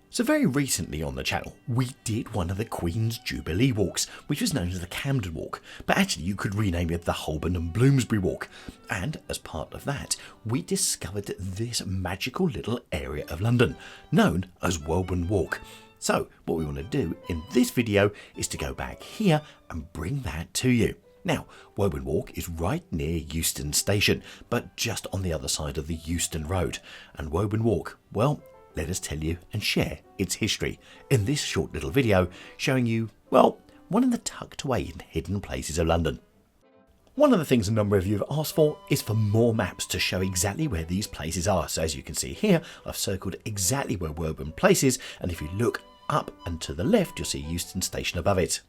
So very recently on the channel, we did one of the Queen's Jubilee walks, which was known as the Camden Walk, but actually you could rename it the Holborn and Bloomsbury Walk. And as part of that, we discovered this magical little area of London, known as Wolborn Walk. So what we want to do in this video is to go back here and bring that to you. Now, Wolborn Walk is right near Euston Station, but just on the other side of the Euston Road. And Wolborn Walk, well, let us tell you and share its history in this short little video showing you, well, one of the tucked away and hidden places of London. One of the things a number of you have asked for is for more maps to show exactly where these places are. So as you can see here, I've circled exactly where Wolborn Place is, and if you look up and to the left, you'll see Euston Station above it.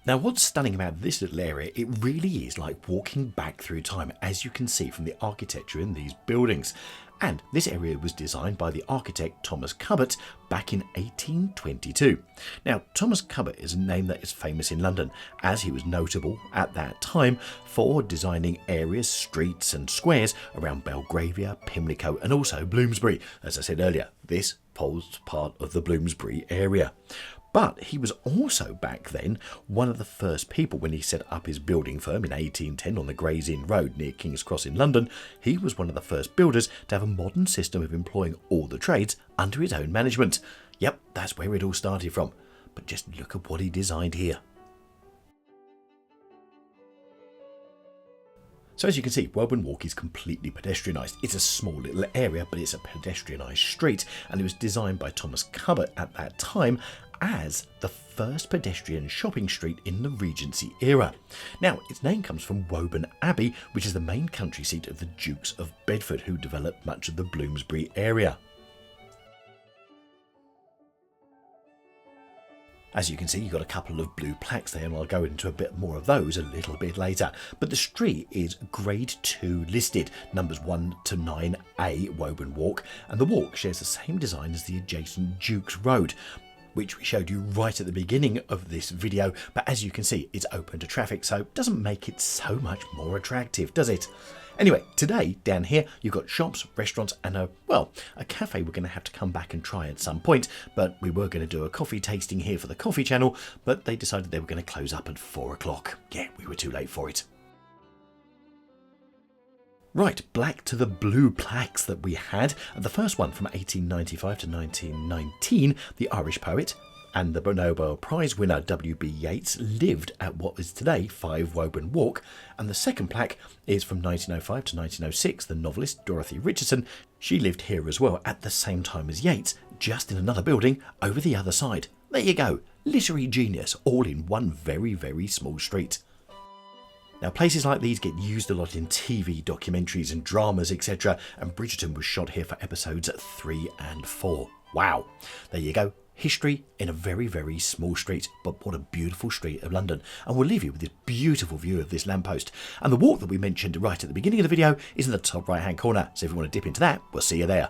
Now what's stunning about this little area, it really is like walking back through time, as you can see from the architecture in these buildings. And this area was designed by the architect Thomas Cubbott back in 1822. Now Thomas Cubbott is a name that is famous in London, as he was notable at that time for designing areas, streets and squares around Belgravia, Pimlico and also Bloomsbury. As I said earlier, this forms part of the Bloomsbury area. But he was also back then one of the first people when he set up his building firm in 1810 on the Gray's Inn Road near King's Cross in London. He was one of the first builders to have a modern system of employing all the trades under his own management. Yep, that's where it all started from. But just look at what he designed here. So as you can see, Wolborn Walk is completely pedestrianised. It's a small little area, but it's a pedestrianised street, and it was designed by Thomas Cubbott at that time as the first pedestrian shopping street in the Regency era. Now, its name comes from Woburn Abbey, which is the main country seat of the Dukes of Bedford, who developed much of the Bloomsbury area. As you can see, you've got a couple of blue plaques there, and I'll go into a bit more of those a little bit later. But the street is Grade 2 listed, numbers 1 to 9A Wolborn Walk, and the walk shares the same design as the adjacent Duke's Road, which we showed you right at the beginning of this video, but as you can see, it's open to traffic, so it doesn't make it so much more attractive, does it? Anyway, today, down here, you've got shops, restaurants, and a cafe we're going to have to come back and try at some point, but we were going to do a coffee tasting here for the coffee channel, but they decided they were going to close up at 4 o'clock. Yeah, we were too late for it. Right, back to the blue plaques that we had. The first one from 1895 to 1919, the Irish poet and the Nobel Prize winner W.B. Yeats lived at what is today 5 Wolborn Walk. And the second plaque is from 1905 to 1906, the novelist Dorothy Richardson. She lived here as well at the same time as Yeats, just in another building over the other side. There you go, literary genius, all in one very, very small street. Now, places like these get used a lot in TV, documentaries and dramas, etc. And Bridgerton was shot here for episodes 3 and 4. Wow. There you go. History in a very, very small street. But what a beautiful street of London. And we'll leave you with this beautiful view of this lamppost. And the walk that we mentioned right at the beginning of the video is in the top right-hand corner. So if you want to dip into that, we'll see you there.